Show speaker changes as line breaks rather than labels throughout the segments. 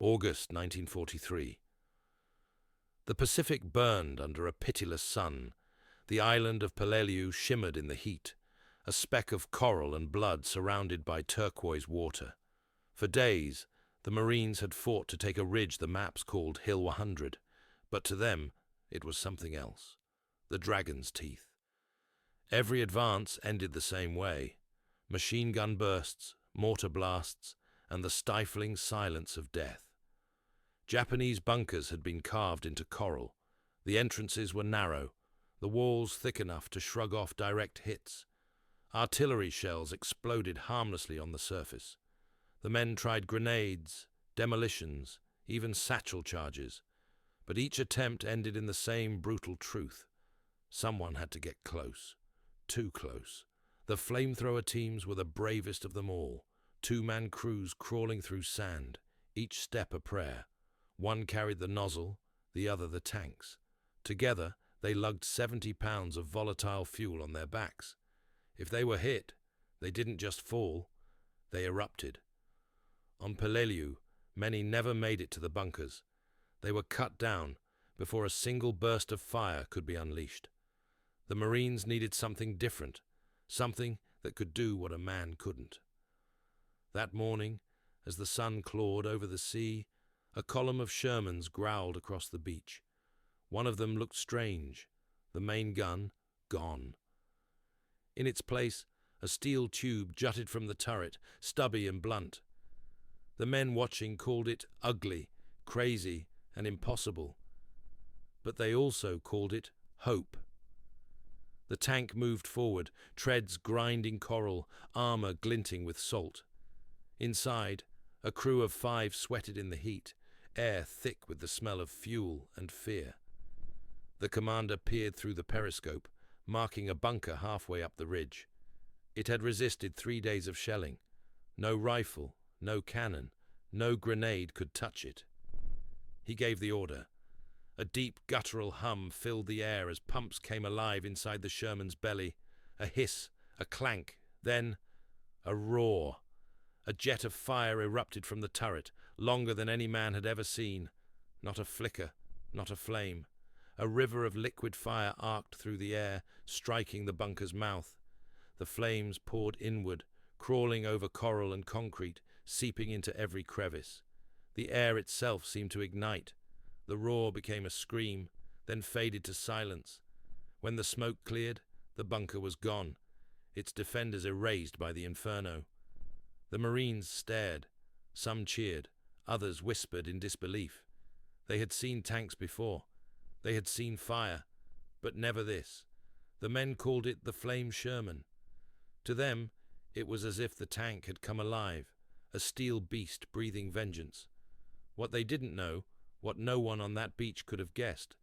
August 1943. The Pacific burned under a pitiless sun. The island of Peleliu shimmered in the heat, a speck of coral and blood surrounded by turquoise water. For days, the Marines had fought to take a ridge the maps called Hill 100, but to them it was something else. The dragon's teeth. Every advance ended the same way. Machine gun bursts, mortar blasts, and the stifling silence of death. Japanese bunkers had been carved into coral. The entrances were narrow, the walls thick enough to shrug off direct hits. Artillery shells exploded harmlessly on the surface. The men tried grenades, demolitions, even satchel charges, but each attempt ended in the same brutal truth. Someone had to get close. Too close. The flamethrower teams were the bravest of them all. Two-man crews crawling through sand, each step a prayer. One carried the nozzle, the other the tanks. Together, they lugged 70 pounds of volatile fuel on their backs. If they were hit, they didn't just fall, they erupted. On Peleliu, many never made it to the bunkers. They were cut down before a single burst of fire could be unleashed. The Marines needed something different, something that could do what a man couldn't. That morning, as the sun clawed over the sea, a column of Shermans growled across the beach. One of them looked strange, the main gun gone. In its place, a steel tube jutted from the turret, stubby and blunt. The men watching called it ugly, crazy, and impossible. But they also called it hope. The tank moved forward, treads grinding coral, armor glinting with salt. Inside, a crew of 5 sweated in the heat, air thick with the smell of fuel and fear. The commander peered through the periscope, marking a bunker halfway up the ridge. It had resisted 3 days of shelling. No rifle, no cannon, no grenade could touch it. He gave the order. A deep guttural hum filled the air as pumps came alive inside the Sherman's belly. A hiss, a clank, then a roar. A jet of fire erupted from the turret, longer than any man had ever seen. Not a flicker, not a flame. A river of liquid fire arced through the air, striking the bunker's mouth. The flames poured inward, crawling over coral and concrete, seeping into every crevice. The air itself seemed to ignite. The roar became a scream, then faded to silence. When the smoke cleared, the bunker was gone, its defenders erased by the inferno. The Marines stared. Some cheered, others whispered in disbelief. They had seen tanks before. They had seen fire, but never this. The men called it the Flame Sherman. To them, it was as if the tank had come alive, a steel beast breathing vengeance. What they didn't know, what no one on that beach could have guessed,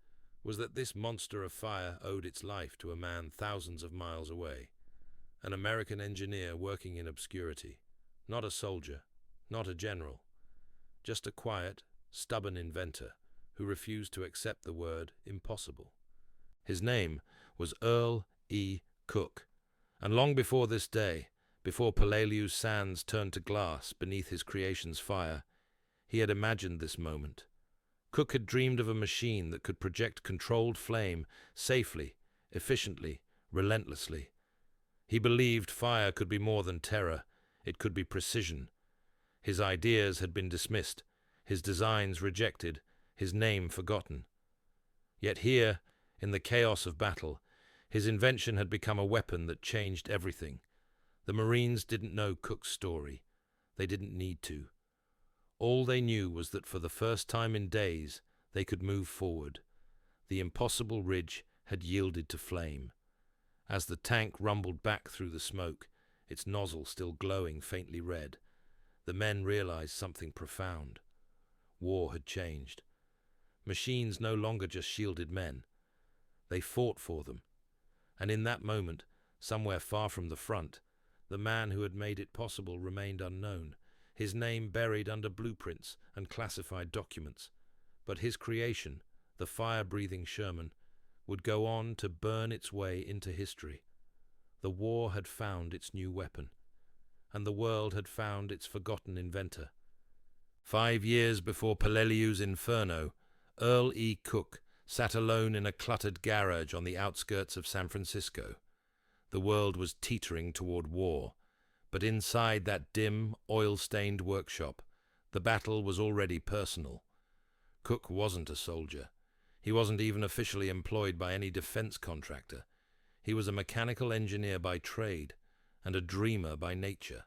was that this monster of fire owed its life to a man thousands of miles away, an American engineer working in obscurity. Not a soldier, not a general, just a quiet, stubborn inventor who refused to accept the word impossible. His name was Earle E. Cook, and long before this day, before Peleliu's sands turned to glass beneath his creation's fire, he had imagined this moment. Cook had dreamed of a machine that could project controlled flame safely, efficiently, relentlessly. He believed fire could be more than terror. It could be precision. His ideas had been dismissed, his designs rejected, his name forgotten. Yet here, in the chaos of battle, his invention had become a weapon that changed everything. The Marines didn't know Cook's story. They didn't need to. All they knew was that for the first time in days, they could move forward. The impossible ridge had yielded to flame. As the tank rumbled back through the smoke, its nozzle still glowing faintly red, the men realized something profound. War had changed. Machines no longer just shielded men. They fought for them. And in that moment, somewhere far from the front, the man who had made it possible remained unknown, his name buried under blueprints and classified documents. But his creation, the fire-breathing Sherman, would go on to burn its way into history. The war had found its new weapon, and the world had found its forgotten inventor. 5 years before Peleliu's Inferno, Earle E. Cook sat alone in a cluttered garage on the outskirts of San Francisco. The world was teetering toward war, but inside that dim, oil-stained workshop, the battle was already personal. Cook wasn't a soldier. He wasn't even officially employed by any defense contractor. He was a mechanical engineer by trade and a dreamer by nature.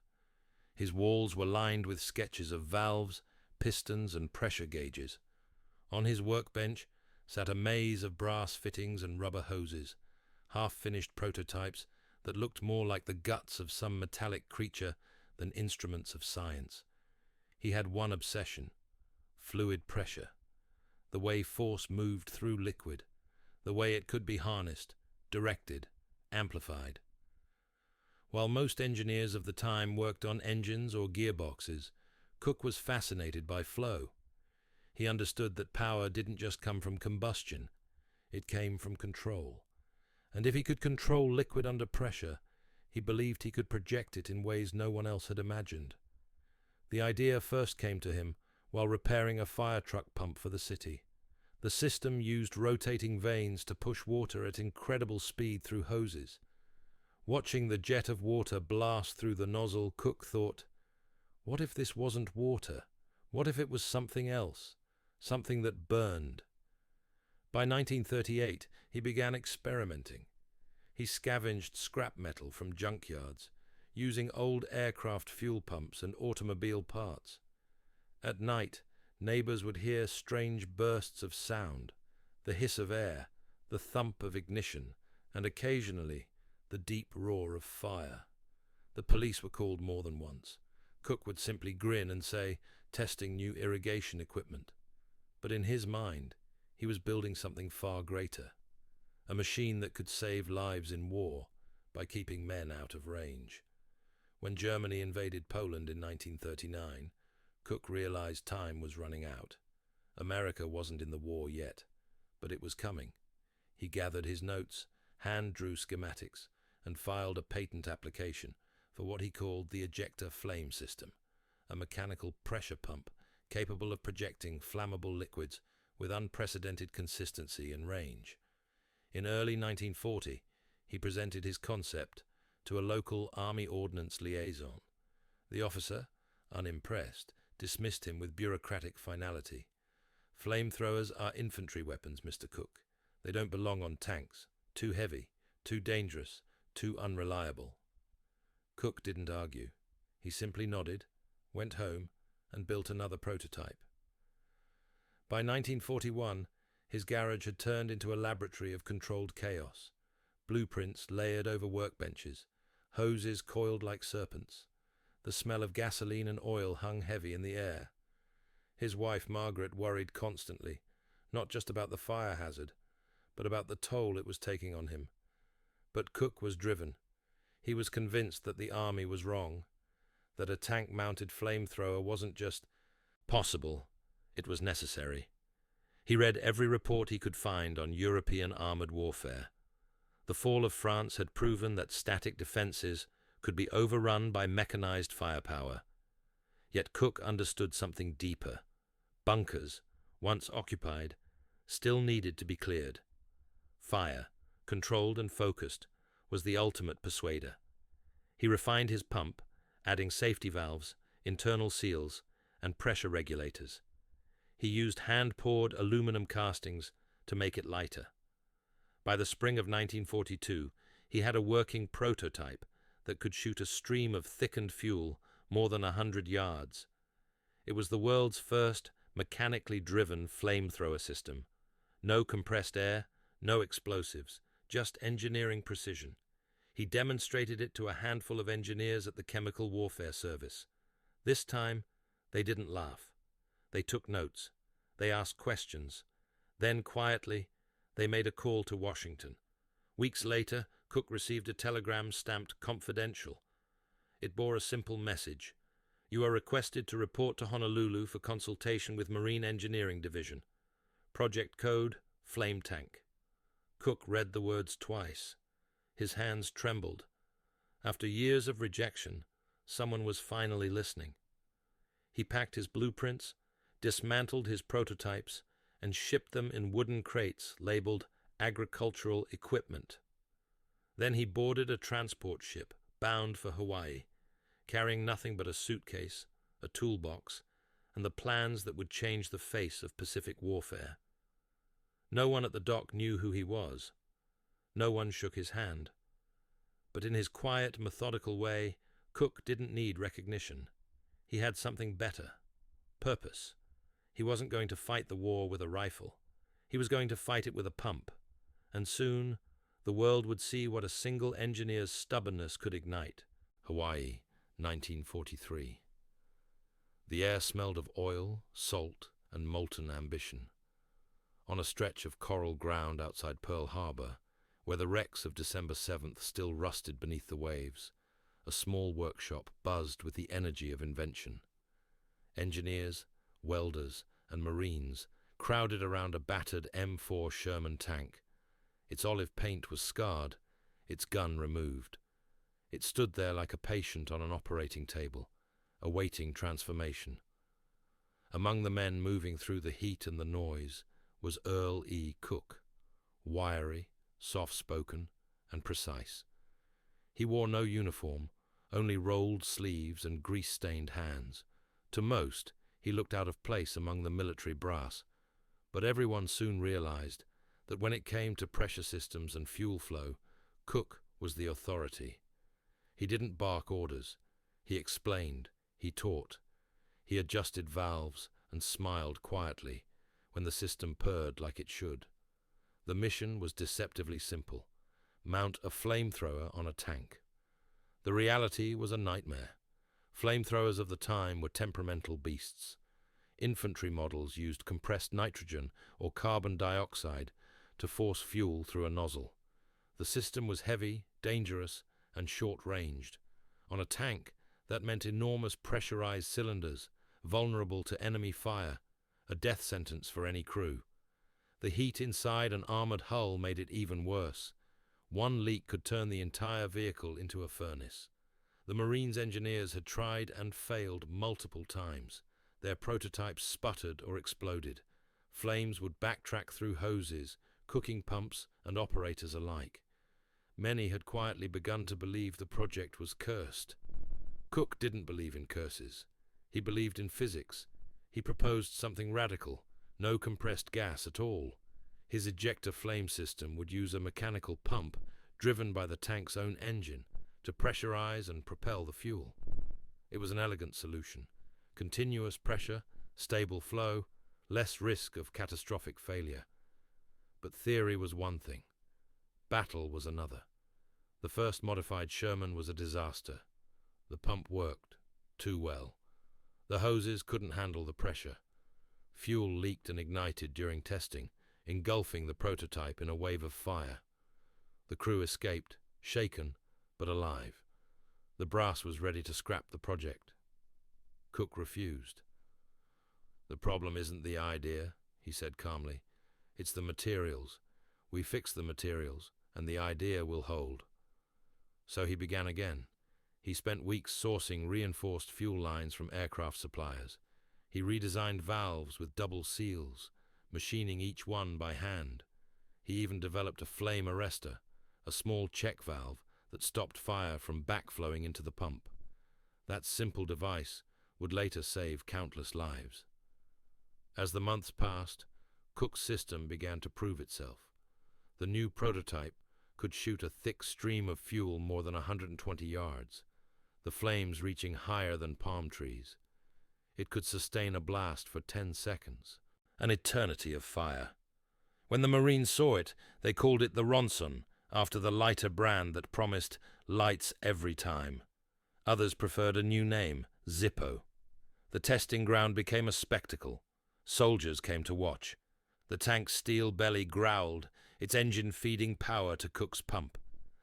His walls were lined with sketches of valves, pistons, and pressure gauges. On his workbench sat a maze of brass fittings and rubber hoses, half-finished prototypes that looked more like the guts of some metallic creature than instruments of science. He had one obsession: fluid pressure, the way force moved through liquid, the way it could be harnessed, directed, amplified. While most engineers of the time worked on engines or gearboxes, Cook was fascinated by flow. He understood that power didn't just come from combustion, it came from control. And if he could control liquid under pressure, he believed he could project it in ways no one else had imagined. The idea first came to him while repairing a fire truck pump for the city. The system used rotating vanes to push water at incredible speed through hoses. Watching the jet of water blast through the nozzle, Cook thought, what if this wasn't water? What if it was something else? Something that burned? By 1938, he began experimenting. He scavenged scrap metal from junkyards, using old aircraft fuel pumps and automobile parts. At night, neighbors would hear strange bursts of sound, the hiss of air, the thump of ignition, and occasionally the deep roar of fire. The police were called more than once. Cook would simply grin and say, testing new irrigation equipment. But in his mind, he was building something far greater, a machine that could save lives in war by keeping men out of range. When Germany invaded Poland in 1939, Cook realized time was running out. America wasn't in the war yet, but it was coming. He gathered his notes, hand-drew schematics, and filed a patent application for what he called the ejector flame system, a mechanical pressure pump capable of projecting flammable liquids with unprecedented consistency and range. In early 1940, he presented his concept to a local Army Ordnance liaison. The officer, unimpressed, dismissed him with bureaucratic finality. Flamethrowers are infantry weapons, Mr. Cook. They don't belong on tanks. Too heavy, too dangerous, too unreliable. Cook didn't argue. He simply nodded, went home, and built another prototype. By 1941, his garage had turned into a laboratory of controlled chaos. Blueprints layered over workbenches, hoses coiled like serpents. The smell of gasoline and oil hung heavy in the air. His wife, Margaret, worried constantly, not just about the fire hazard, but about the toll it was taking on him. But Cook was driven. He was convinced that the army was wrong, that a tank-mounted flamethrower wasn't just possible, it was necessary. He read every report he could find on European armored warfare. The fall of France had proven that static defenses could be overrun by mechanized firepower. Yet Cook understood something deeper. Bunkers, once occupied, still needed to be cleared. Fire, controlled and focused, was the ultimate persuader. He refined his pump, adding safety valves, internal seals, and pressure regulators. He used hand-poured aluminum castings to make it lighter. By the spring of 1942, he had a working prototype that could shoot a stream of thickened fuel more than 100 yards. It was the world's first mechanically driven flamethrower system. No compressed air, no explosives, just engineering precision. He demonstrated it to a handful of engineers at the Chemical Warfare Service. This time, they didn't laugh. They took notes. They asked questions. Then, quietly, they made a call to Washington. Weeks later, Cook received a telegram stamped confidential. It bore a simple message. You are requested to report to Honolulu for consultation with Marine Engineering Division. Project code, Flame Tank. Cook read the words twice. His hands trembled. After years of rejection, someone was finally listening. He packed his blueprints, dismantled his prototypes, and shipped them in wooden crates labeled agricultural equipment. Then he boarded a transport ship bound for Hawaii, carrying nothing but a suitcase, a toolbox, and the plans that would change the face of Pacific warfare. No one at the dock knew who he was. No one shook his hand. But in his quiet, methodical way, Cook didn't need recognition. He had something better. Purpose. He wasn't going to fight the war with a rifle. He was going to fight it with a pump. And soon, the world would see what a single engineer's stubbornness could ignite. Hawaii, 1943. The air smelled of oil, salt, and molten ambition. On a stretch of coral ground outside Pearl Harbor, where the wrecks of December 7th still rusted beneath the waves, a small workshop buzzed with the energy of invention. Engineers, welders, and Marines crowded around a battered M4 Sherman tank. Its olive paint was scarred, its gun removed. It stood there like a patient on an operating table, awaiting transformation. Among the men moving through the heat and the noise was Earle E. Cook, wiry, soft-spoken, and precise. He wore no uniform, only rolled sleeves and grease-stained hands. To most, he looked out of place among the military brass, but everyone soon realized that when it came to pressure systems and fuel flow, Cook was the authority. He didn't bark orders. He explained. He taught. He adjusted valves and smiled quietly when the system purred like it should. The mission was deceptively simple: mount a flamethrower on a tank. The reality was a nightmare. Flamethrowers of the time were temperamental beasts. Infantry models used compressed nitrogen or carbon dioxide to force fuel through a nozzle. The system was heavy, dangerous, and short-ranged. On a tank, that meant enormous pressurized cylinders, vulnerable to enemy fire, a death sentence for any crew. The heat inside an armored hull made it even worse. One leak could turn the entire vehicle into a furnace. The Marines engineers had tried and failed multiple times. Their prototypes sputtered or exploded. Flames would backtrack through hoses, cooking pumps, and operators alike. Many had quietly begun to believe the project was cursed. Cook didn't believe in curses. He believed in physics. He proposed something radical: no compressed gas at all. His ejector flame system would use a mechanical pump driven by the tank's own engine to pressurize and propel the fuel. It was an elegant solution: continuous pressure, stable flow, less risk of catastrophic failure. But theory was one thing. Battle was another. The first modified Sherman was a disaster. The pump worked too well. The hoses couldn't handle the pressure. Fuel leaked and ignited during testing, engulfing the prototype in a wave of fire. The crew escaped, shaken but alive. The brass was ready to scrap the project. Cook refused. "The problem isn't the idea," he said calmly. "It's the materials. We fix the materials, and the idea will hold." So he began again. He spent weeks sourcing reinforced fuel lines from aircraft suppliers. He redesigned valves with double seals, machining each one by hand. He even developed a flame arrestor, a small check valve that stopped fire from backflowing into the pump. That simple device would later save countless lives. As the months passed, Cook's system began to prove itself. The new prototype could shoot a thick stream of fuel more than 120 yards, the flames reaching higher than palm trees. It could sustain a blast for 10 seconds, an eternity of fire. When the Marines saw it, they called it the Ronson, after the lighter brand that promised lights every time. Others preferred a new name, Zippo. The testing ground became a spectacle. Soldiers came to watch. The tank's steel belly growled, its engine feeding power to Cook's pump.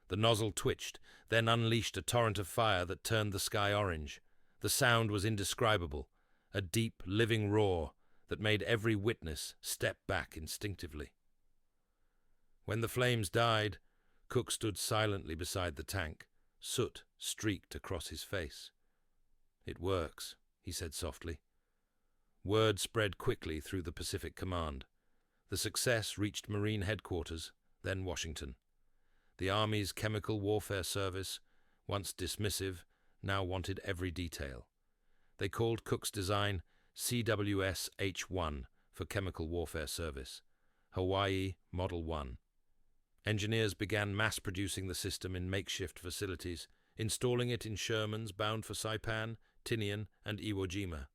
The nozzle twitched, then unleashed a torrent of fire that turned the sky orange. The sound was indescribable, a deep, living roar that made every witness step back instinctively. When the flames died, Cook stood silently beside the tank, soot streaked across his face. "It works," he said softly. Word spread quickly through the Pacific Command. The success reached Marine headquarters, then Washington. The Army's Chemical Warfare Service, once dismissive, now wanted every detail. They called Cook's design CWS-H1 for Chemical Warfare Service, Hawaii Model 1. Engineers began mass-producing the system in makeshift facilities, installing it in Shermans bound for Saipan, Tinian, and Iwo Jima.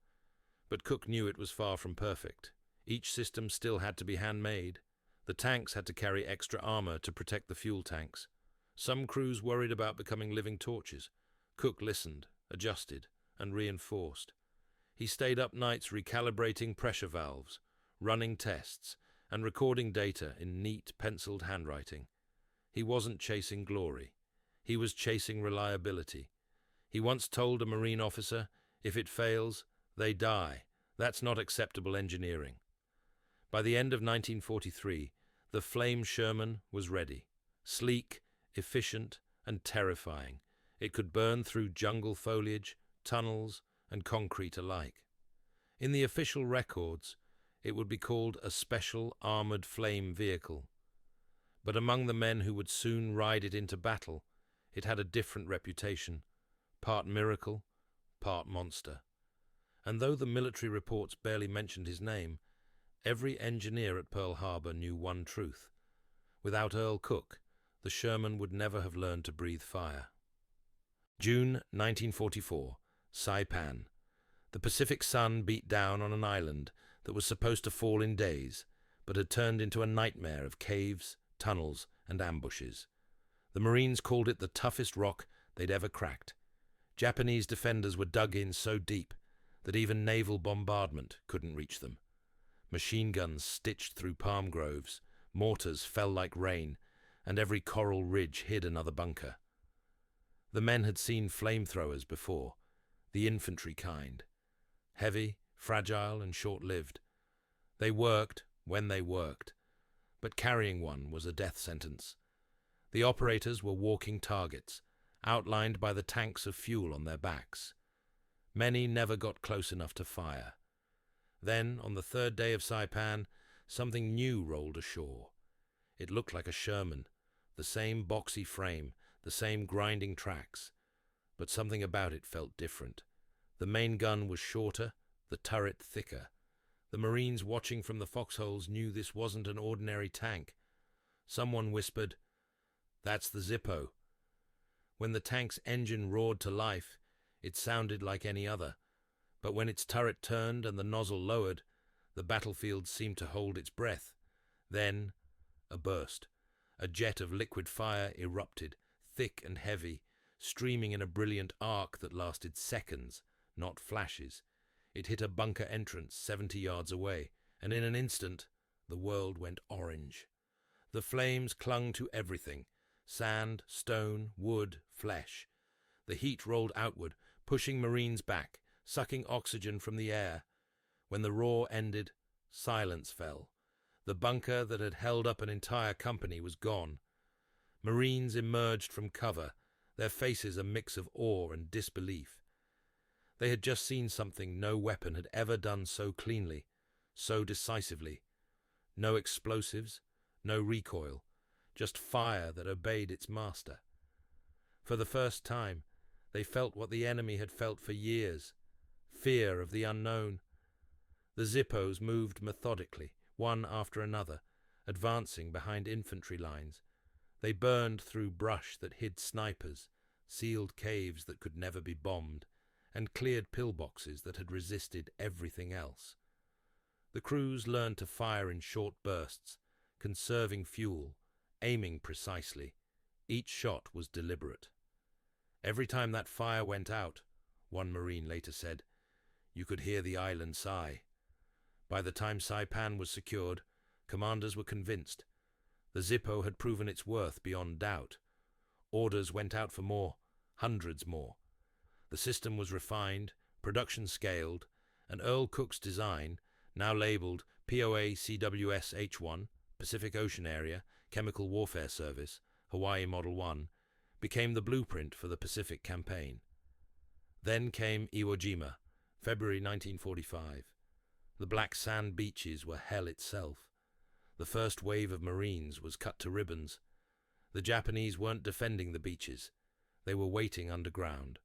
But Cook knew it was far from perfect. Each system still had to be handmade. The tanks had to carry extra armor to protect the fuel tanks. Some crews worried about becoming living torches. Cook listened, adjusted, and reinforced. He stayed up nights recalibrating pressure valves, running tests, and recording data in neat, penciled handwriting. He wasn't chasing glory. He was chasing reliability. He once told a Marine officer, "If it fails, they die. That's not acceptable engineering." By the end of 1943, the Flame Sherman was ready. Sleek, efficient, and terrifying, it could burn through jungle foliage, tunnels, and concrete alike. In the official records, it would be called a special armored flame vehicle. But among the men who would soon ride it into battle, it had a different reputation, part miracle, part monster. And though the military reports barely mentioned his name, every engineer at Pearl Harbor knew one truth. Without Earle Cook, the Sherman would never have learned to breathe fire. June 1944, Saipan. The Pacific sun beat down on an island that was supposed to fall in days, but had turned into a nightmare of caves, tunnels, and ambushes. The Marines called it the toughest rock they'd ever cracked. Japanese defenders were dug in so deep that even naval bombardment couldn't reach them. Machine guns stitched through palm groves, mortars fell like rain, and every coral ridge hid another bunker. The men had seen flamethrowers before, the infantry kind. Heavy, fragile, and short-lived. They worked when they worked, but carrying one was a death sentence. The operators were walking targets, outlined by the tanks of fuel on their backs. Many never got close enough to fire. Then, on the third day of Saipan, something new rolled ashore. It looked like a Sherman, the same boxy frame, the same grinding tracks. But something about it felt different. The main gun was shorter, the turret thicker. The Marines watching from the foxholes knew this wasn't an ordinary tank. Someone whispered, "That's the Zippo." When the tank's engine roared to life, it sounded like any other. But when its turret turned and the nozzle lowered, the battlefield seemed to hold its breath. Then, a burst. A jet of liquid fire erupted, thick and heavy, streaming in a brilliant arc that lasted seconds, not flashes. It hit a bunker entrance 70 yards away, and in an instant, the world went orange. The flames clung to everything: sand, stone, wood, flesh. The heat rolled outward, pushing Marines back, sucking oxygen from the air. When the roar ended, silence fell. The bunker that had held up an entire company was gone. Marines emerged from cover, their faces a mix of awe and disbelief. They had just seen something no weapon had ever done so cleanly, so decisively. No explosives, no recoil, just fire that obeyed its master. For the first time, they felt what the enemy had felt for years: fear of the unknown. The Zippos moved methodically, one after another, advancing behind infantry lines. They burned through brush that hid snipers, sealed caves that could never be bombed, and cleared pillboxes that had resisted everything else. The crews learned to fire in short bursts, conserving fuel, aiming precisely. Each shot was deliberate. Every time that fire went out, one Marine later said, you could hear the island sigh. By the time Saipan was secured, commanders were convinced. The Zippo had proven its worth beyond doubt. Orders went out for more, hundreds more. The system was refined, production scaled, and Earle Cook's design, now labeled POA CWS-H1, Pacific Ocean Area, Chemical Warfare Service, Hawaii Model 1, became the blueprint for the Pacific Campaign. Then came Iwo Jima, February 1945. The black sand beaches were hell itself. The first wave of Marines was cut to ribbons. The Japanese weren't defending the beaches. They were waiting underground.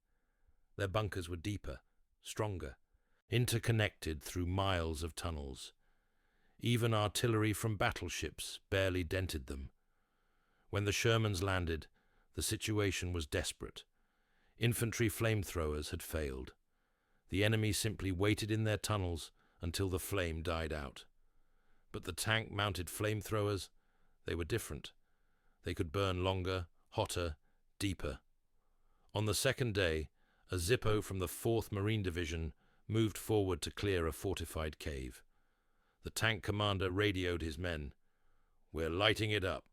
Their bunkers were deeper, stronger, interconnected through miles of tunnels. Even artillery from battleships barely dented them. When the Shermans landed, the situation was desperate. Infantry flamethrowers had failed. The enemy simply waited in their tunnels until the flame died out. But the tank-mounted flamethrowers, they were different. They could burn longer, hotter, deeper. On the second day, a Zippo from the 4th Marine Division moved forward to clear a fortified cave. The tank commander radioed his men. "We're lighting it up."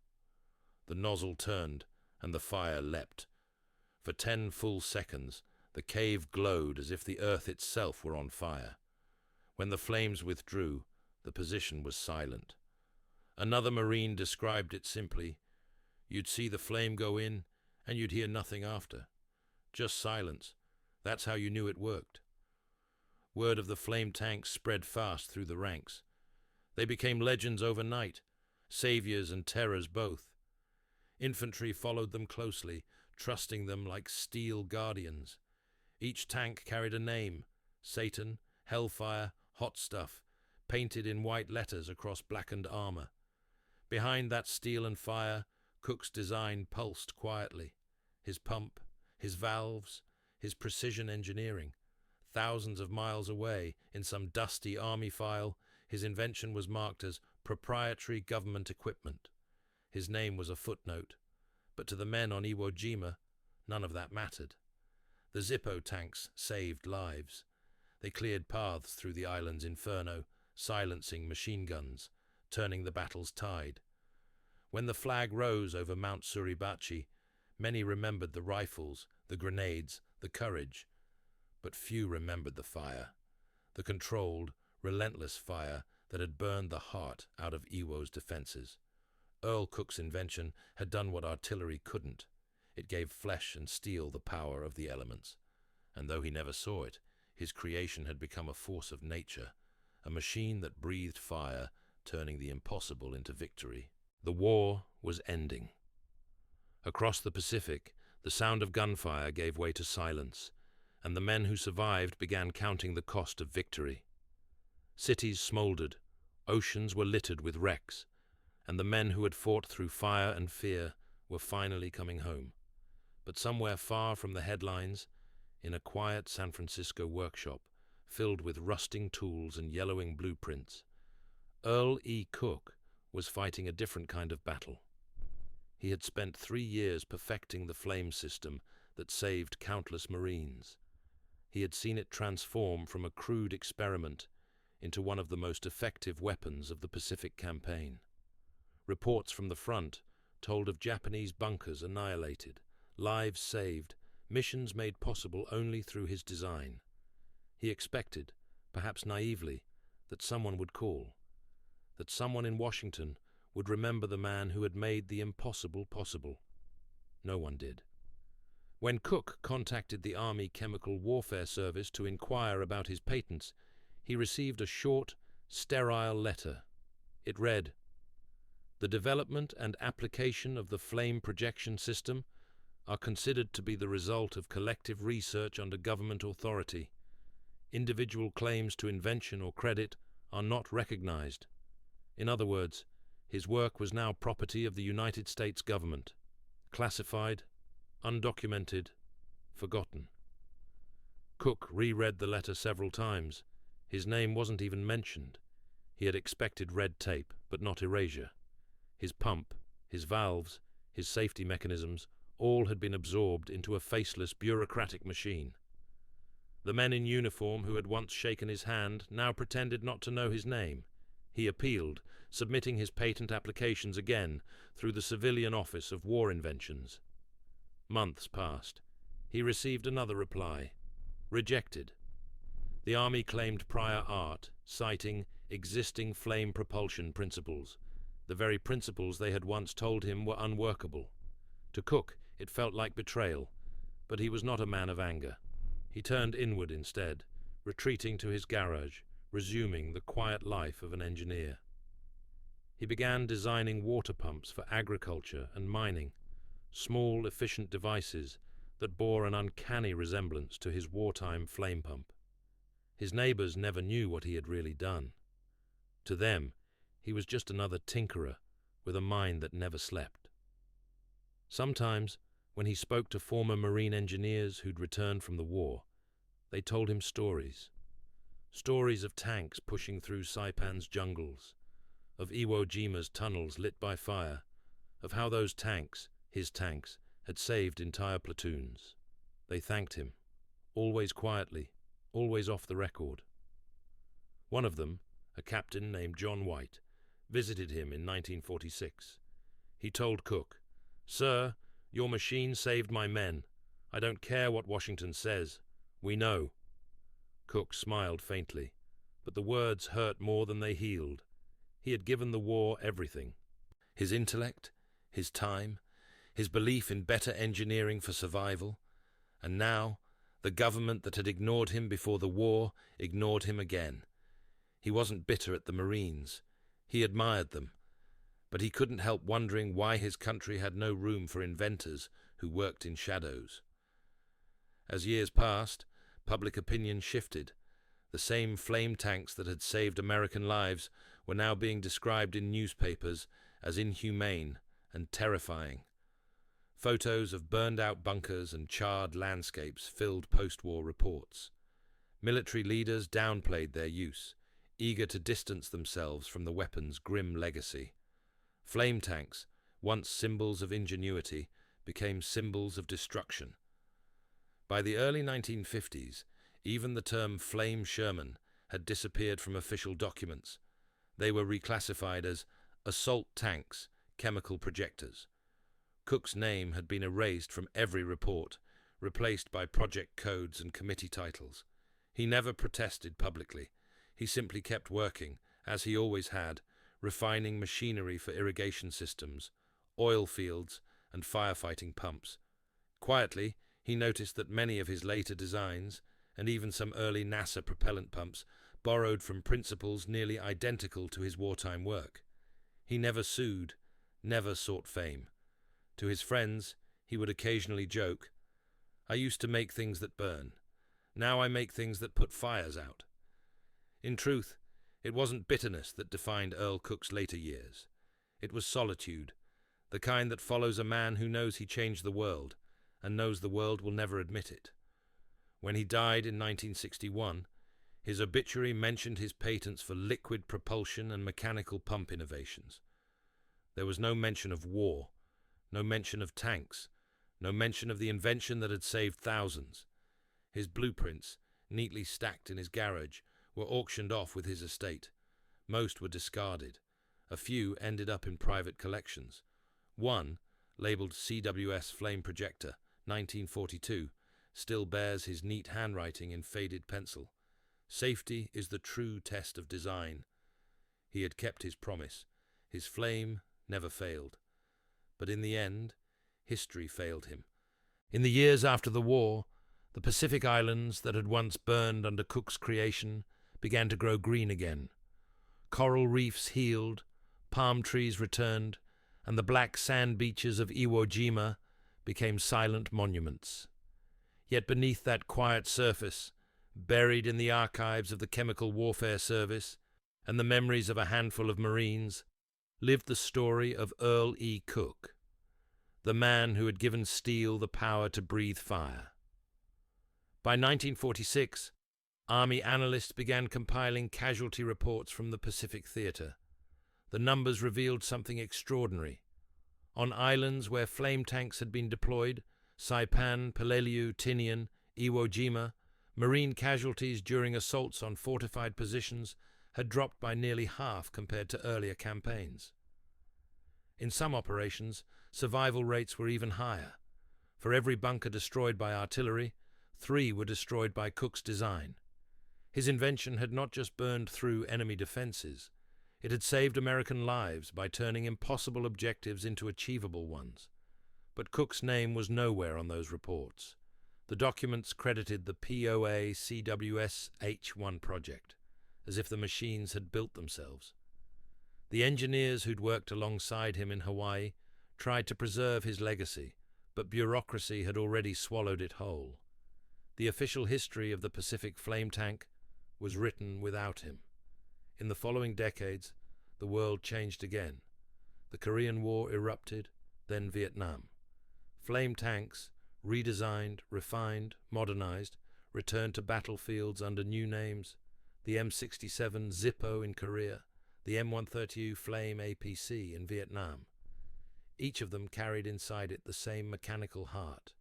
The nozzle turned, and the fire leapt. For 10 full seconds, the cave glowed as if the earth itself were on fire. When the flames withdrew, the position was silent. Another Marine described it simply. You'd see the flame go in, and you'd hear nothing after. Just silence. That's how you knew it worked. Word of the flame tanks spread fast through the ranks. They became legends overnight, saviors and terrors both. Infantry followed them closely, trusting them like steel guardians. Each tank carried a name: Satan, Hellfire, Hot Stuff, painted in white letters across blackened armor. Behind that steel and fire, Cook's design pulsed quietly. His pump, his valves, his precision engineering. Thousands of miles away, in some dusty army file, his invention was marked as proprietary government equipment. His name was a footnote, but to the men on Iwo Jima, none of that mattered. The Zippo tanks saved lives. They cleared paths through the island's inferno, silencing machine guns, turning the battle's tide. When the flag rose over Mount Suribachi, many remembered the rifles, the grenades, the courage, but few remembered the fire, the controlled, relentless fire that had burned the heart out of Iwo's defenses. Earle Cook's invention had done what artillery couldn't. It gave flesh and steel the power of the elements. And though he never saw it, his creation had become a force of nature, a machine that breathed fire, turning the impossible into victory. The war was ending. Across the Pacific, the sound of gunfire gave way to silence, and the men who survived began counting the cost of victory. Cities smoldered, oceans were littered with wrecks, and the men who had fought through fire and fear were finally coming home. But somewhere far from the headlines, in a quiet San Francisco workshop, filled with rusting tools and yellowing blueprints, Earle E. Cook was fighting a different kind of battle. He had spent 3 years perfecting the flame system that saved countless Marines. He had seen it transform from a crude experiment into one of the most effective weapons of the Pacific Campaign. Reports from the front told of Japanese bunkers annihilated, lives saved, missions made possible only through his design. He expected, perhaps naively, that someone would call, that someone in Washington would remember the man who had made the impossible possible. No one did. When Cook contacted the Army Chemical Warfare Service to inquire about his patents, he received a short, sterile letter. It read, "The development and application of the flame projection system are considered to be the result of collective research under government authority. Individual claims to invention or credit are not recognized." In other words, his work was now property of the United States government, classified, undocumented, forgotten. Cook reread the letter several times. His name wasn't even mentioned. He had expected red tape, but not erasure. His pump, his valves, his safety mechanisms, all had been absorbed into a faceless bureaucratic machine. The men in uniform who had once shaken his hand now pretended not to know his name. He appealed, submitting his patent applications again through the Civilian Office of War Inventions. Months passed. He received another reply. Rejected. The Army claimed prior art, citing existing flame propulsion principles, the very principles they had once told him were unworkable. To Cook, it felt like betrayal, but he was not a man of anger. He turned inward instead, retreating to his garage, resuming the quiet life of an engineer. He began designing water pumps for agriculture and mining, small, efficient devices that bore an uncanny resemblance to his wartime flame pump. His neighbors never knew what he had really done. To them, he was just another tinkerer with a mind that never slept. Sometimes, when he spoke to former Marine engineers who'd returned from the war, they told him stories. Stories of tanks pushing through Saipan's jungles, of Iwo Jima's tunnels lit by fire, of how those tanks, his tanks, had saved entire platoons. They thanked him, always quietly, always off the record. One of them, a captain named John White, visited him in 1946. He told Cook, "Sir, your machine saved my men. I don't care what Washington says. We know." Cook smiled faintly, but the words hurt more than they healed. He had given the war everything. His intellect, his time, his belief in better engineering for survival, and now the government that had ignored him before the war ignored him again. He wasn't bitter at the Marines. He admired them, but he couldn't help wondering why his country had no room for inventors who worked in shadows. As years passed, public opinion shifted. The same flame tanks that had saved American lives were now being described in newspapers as inhumane and terrifying. Photos of burned-out bunkers and charred landscapes filled post-war reports. Military leaders downplayed their use, eager to distance themselves from the weapon's grim legacy. Flame tanks, once symbols of ingenuity, became symbols of destruction. By the early 1950s, even the term Flame Sherman had disappeared from official documents. They were reclassified as assault tanks, chemical projectors. Cook's name had been erased from every report, replaced by project codes and committee titles. He never protested publicly. He simply kept working, as he always had, refining machinery for irrigation systems, oil fields, and firefighting pumps. Quietly, he noticed that many of his later designs, and even some early NASA propellant pumps, borrowed from principles nearly identical to his wartime work. He never sued, never sought fame. To his friends, he would occasionally joke, "I used to make things that burn. Now I make things that put fires out." In truth, it wasn't bitterness that defined Earle Cook's later years. It was solitude, the kind that follows a man who knows he changed the world, and knows the world will never admit it. When he died in 1961, his obituary mentioned his patents for liquid propulsion and mechanical pump innovations. There was no mention of war, no mention of tanks, no mention of the invention that had saved thousands. His blueprints, neatly stacked in his garage, were auctioned off with his estate. Most were discarded. A few ended up in private collections. One, labeled CWS Flame Projector, 1942, still bears his neat handwriting in faded pencil. Safety is the true test of design. He had kept his promise. His flame never failed. But in the end, history failed him. In the years after the war, the Pacific Islands that had once burned under Cook's creation began to grow green again. Coral reefs healed, palm trees returned, and the black sand beaches of Iwo Jima became silent monuments. Yet beneath that quiet surface, buried in the archives of the Chemical Warfare Service and the memories of a handful of Marines, lived the story of Earle E. Cook, the man who had given steel the power to breathe fire. By 1946, Army analysts began compiling casualty reports from the Pacific Theater. The numbers revealed something extraordinary. On islands where flame tanks had been deployed, Saipan, Peleliu, Tinian, Iwo Jima, Marine casualties during assaults on fortified positions had dropped by nearly half compared to earlier campaigns. In some operations, survival rates were even higher. For every bunker destroyed by artillery, 3 were destroyed by Cook's design. His invention had not just burned through enemy defenses, it had saved American lives by turning impossible objectives into achievable ones. But Cook's name was nowhere on those reports. The documents credited the POA CWS H-1 project, as if the machines had built themselves. The engineers who'd worked alongside him in Hawaii tried to preserve his legacy, but bureaucracy had already swallowed it whole. The official history of the Pacific flame tank was written without him. In the following decades, the world changed again. The Korean War erupted, then Vietnam. Flame tanks, redesigned, refined, modernized, returned to battlefields under new names: the M67 Zippo in Korea, the M130U Flame APC in Vietnam. Each of them carried inside it the same mechanical heart: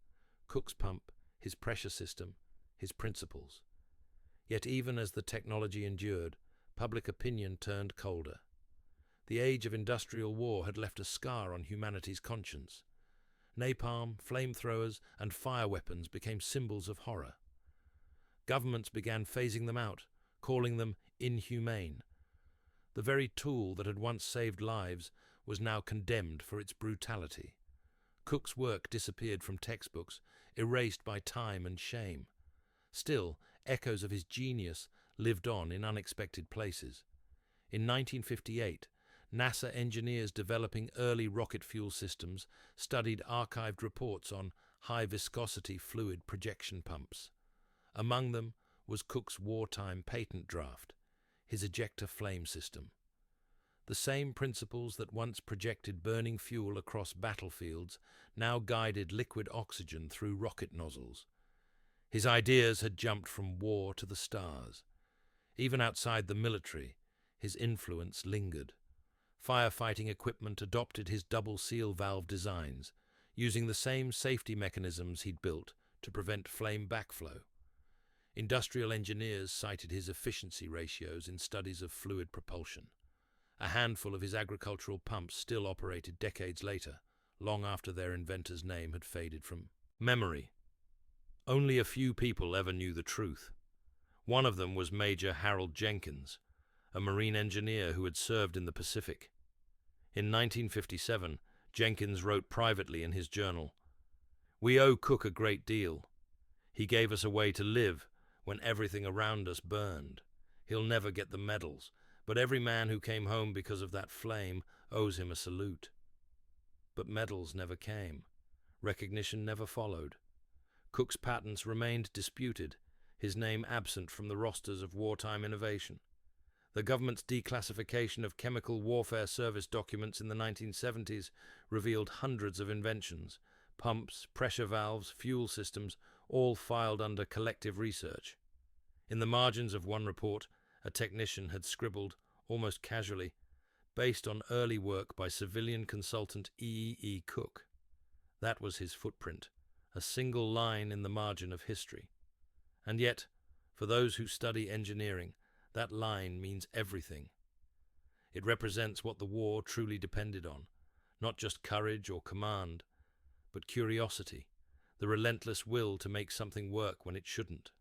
Cook's pump, his pressure system, his principles. Yet even as the technology endured, public opinion turned colder. The age of industrial war had left a scar on humanity's conscience. Napalm, flamethrowers, and fire weapons became symbols of horror. Governments began phasing them out, calling them inhumane. The very tool that had once saved lives was now condemned for its brutality. Cook's work disappeared from textbooks, erased by time and shame. Still, echoes of his genius lived on in unexpected places. In 1958, NASA engineers developing early rocket fuel systems studied archived reports on high-viscosity fluid projection pumps. Among them was Cook's wartime patent draft, his ejector flame system. The same principles that once projected burning fuel across battlefields now guided liquid oxygen through rocket nozzles. His ideas had jumped from war to the stars. Even outside the military, his influence lingered. Firefighting equipment adopted his double seal valve designs, using the same safety mechanisms he'd built to prevent flame backflow. Industrial engineers cited his efficiency ratios in studies of fluid propulsion. A handful of his agricultural pumps still operated decades later, long after their inventor's name had faded from memory. Only a few people ever knew the truth. One of them was Major Harold Jenkins, a Marine engineer who had served in the Pacific. In 1957, Jenkins wrote privately in his journal, "We owe Cook a great deal. He gave us a way to live when everything around us burned. He'll never get the medals, but every man who came home because of that flame owes him a salute." But medals never came. Recognition never followed. Cook's patents remained disputed, his name absent from the rosters of wartime innovation. The government's declassification of chemical warfare service documents in the 1970s revealed hundreds of inventions: pumps, pressure valves, fuel systems, all filed under collective research. In the margins of one report, a technician had scribbled, almost casually, "based on early work by civilian consultant E. Cook." That was his footprint, a single line in the margin of history. And yet, for those who study engineering, that line means everything. It represents what the war truly depended on: not just courage or command, but curiosity, the relentless will to make something work when it shouldn't.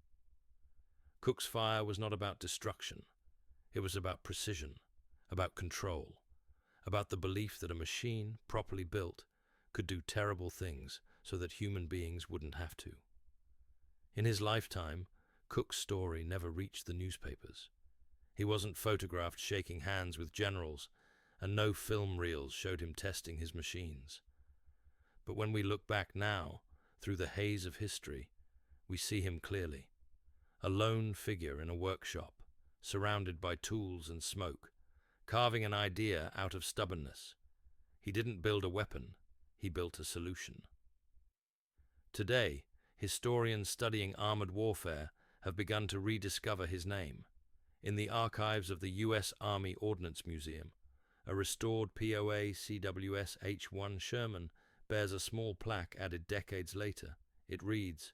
Cook's fire was not about destruction. It was about precision, about control, about the belief that a machine, properly built, could do terrible things so that human beings wouldn't have to. In his lifetime, Cook's story never reached the newspapers. He wasn't photographed shaking hands with generals, and no film reels showed him testing his machines. But when we look back now, through the haze of history, we see him clearly. A lone figure in a workshop, surrounded by tools and smoke, carving an idea out of stubbornness. He didn't build a weapon, he built a solution. Today, historians studying armored warfare have begun to rediscover his name. In the archives of the U.S. Army Ordnance Museum, a restored POA CWS H-1 Sherman bears a small plaque added decades later. It reads,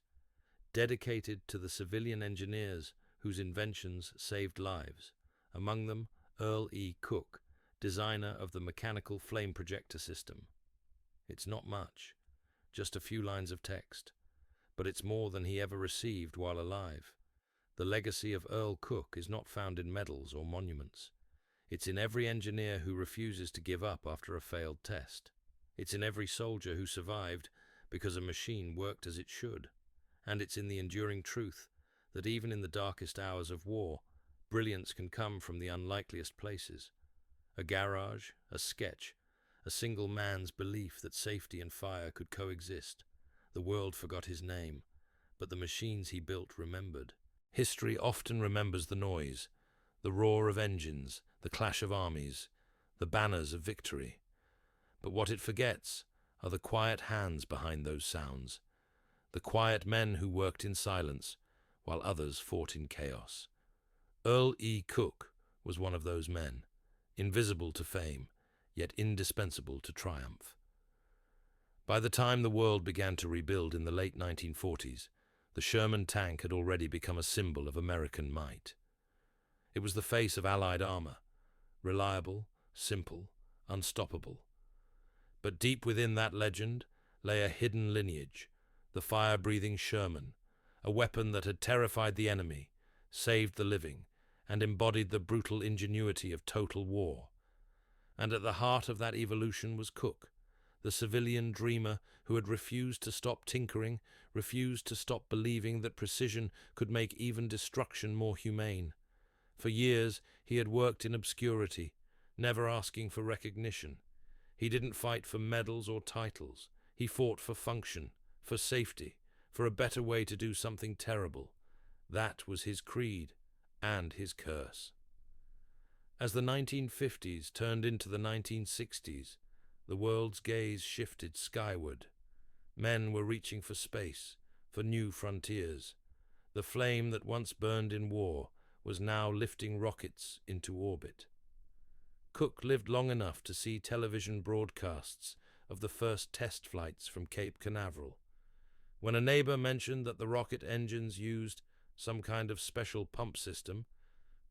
"Dedicated to the civilian engineers whose inventions saved lives, among them Earle E. Cook, designer of the mechanical flame projector system." It's not much, just a few lines of text, but it's more than he ever received while alive. The legacy of Earle Cook is not found in medals or monuments. It's in every engineer who refuses to give up after a failed test. It's in every soldier who survived because a machine worked as it should. And it's in the enduring truth that even in the darkest hours of war, Brilliance can come from the unlikeliest places. A garage, a sketch, a single man's belief that safety and fire could coexist. The world forgot his name, but the machines he built remembered. History often remembers the noise, the roar of engines, the clash of armies, the banners of victory. But what it forgets are the quiet hands behind those sounds, the quiet men who worked in silence while others fought in chaos. Earle E. Cook was one of those men, invisible to fame, yet indispensable to triumph. By the time the world began to rebuild in the late 1940s, the Sherman tank had already become a symbol of American might. It was the face of Allied armor, reliable, simple, unstoppable. But deep within that legend lay a hidden lineage, the fire-breathing Sherman, a weapon that had terrified the enemy, saved the living, and embodied the brutal ingenuity of total war. And at the heart of that evolution was Cook, the civilian dreamer who had refused to stop tinkering, refused to stop believing that precision could make even destruction more humane. For years he had worked in obscurity, never asking for recognition. He didn't fight for medals or titles. He fought for function, for safety, for a better way to do something terrible. That was his creed and his curse. As the 1950s turned into the 1960s, the world's gaze shifted skyward. Men were reaching for space, for new frontiers. The flame that once burned in war was now lifting rockets into orbit. Cook lived long enough to see television broadcasts of the first test flights from Cape Canaveral. When a neighbor mentioned that the rocket engines used some kind of special pump system,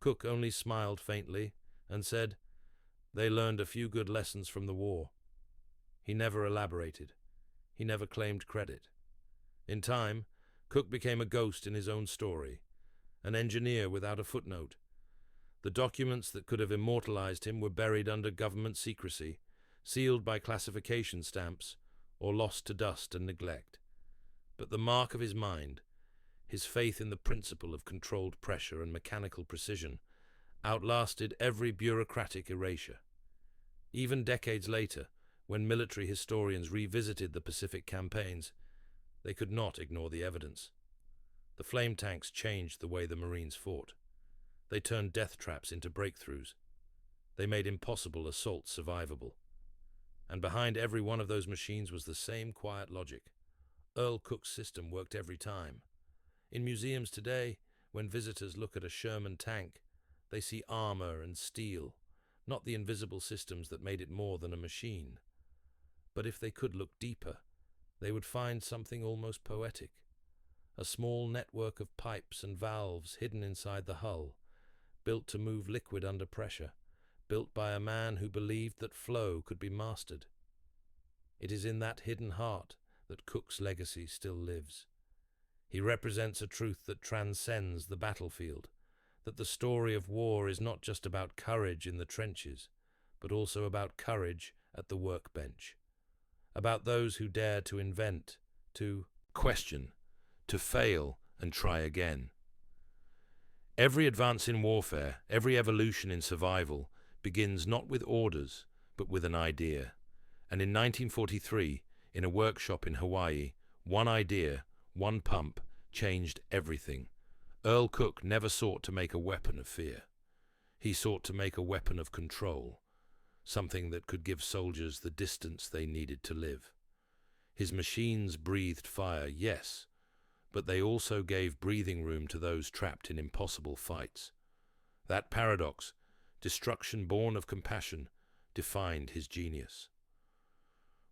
Cook only smiled faintly and said, "They learned a few good lessons from the war." He never elaborated. He never claimed credit. In time, Cook became a ghost in his own story, an engineer without a footnote. The documents that could have immortalized him were buried under government secrecy, sealed by classification stamps, or lost to dust and neglect. But the mark of his mind, his faith in the principle of controlled pressure and mechanical precision, outlasted every bureaucratic erasure. Even decades later, when military historians revisited the Pacific campaigns, they could not ignore the evidence. The flame tanks changed the way the Marines fought. They turned death traps into breakthroughs. They made impossible assaults survivable. And behind every one of those machines was the same quiet logic. Earle Cook's system worked every time. In museums today, when visitors look at a Sherman tank, they see armor and steel, not the invisible systems that made it more than a machine. But if they could look deeper, they would find something almost poetic. A small network of pipes and valves hidden inside the hull, built to move liquid under pressure, built by a man who believed that flow could be mastered. It is in that hidden heart that Cook's legacy still lives. He represents a truth that transcends the battlefield, that the story of war is not just about courage in the trenches, but also about courage at the workbench, about those who dare to invent, to question, to fail and try again. Every advance in warfare, every evolution in survival, begins not with orders, but with an idea. And in 1943, in a workshop in Hawaii, one idea, one pump, changed everything. Earle Cook never sought to make a weapon of fear. He sought to make a weapon of control, something that could give soldiers the distance they needed to live. His machines breathed fire, yes, but they also gave breathing room to those trapped in impossible fights. That paradox, destruction born of compassion, defined his genius.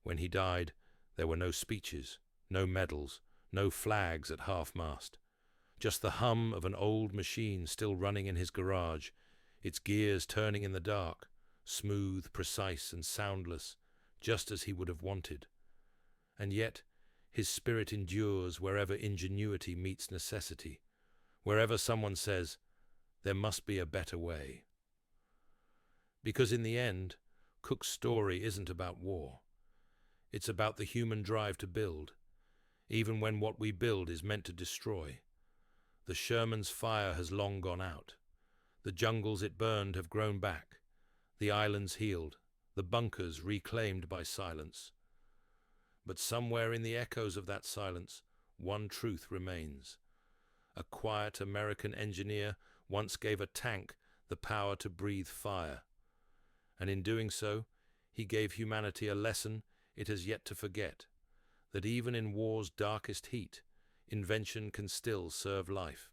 When he died, there were no speeches, no medals, no flags at half-mast. Just the hum of an old machine still running in his garage, its gears turning in the dark, smooth, precise, and soundless, just as he would have wanted. And yet, his spirit endures wherever ingenuity meets necessity, wherever someone says, "There must be a better way." Because in the end, Cook's story isn't about war. It's about the human drive to build, even when what we build is meant to destroy. The Sherman's fire has long gone out. The jungles it burned have grown back, the islands healed, the bunkers reclaimed by silence. But somewhere in the echoes of that silence, one truth remains. A quiet American engineer once gave a tank the power to breathe fire. And in doing so, he gave humanity a lesson it has yet to forget, that even in war's darkest heat, invention can still serve life.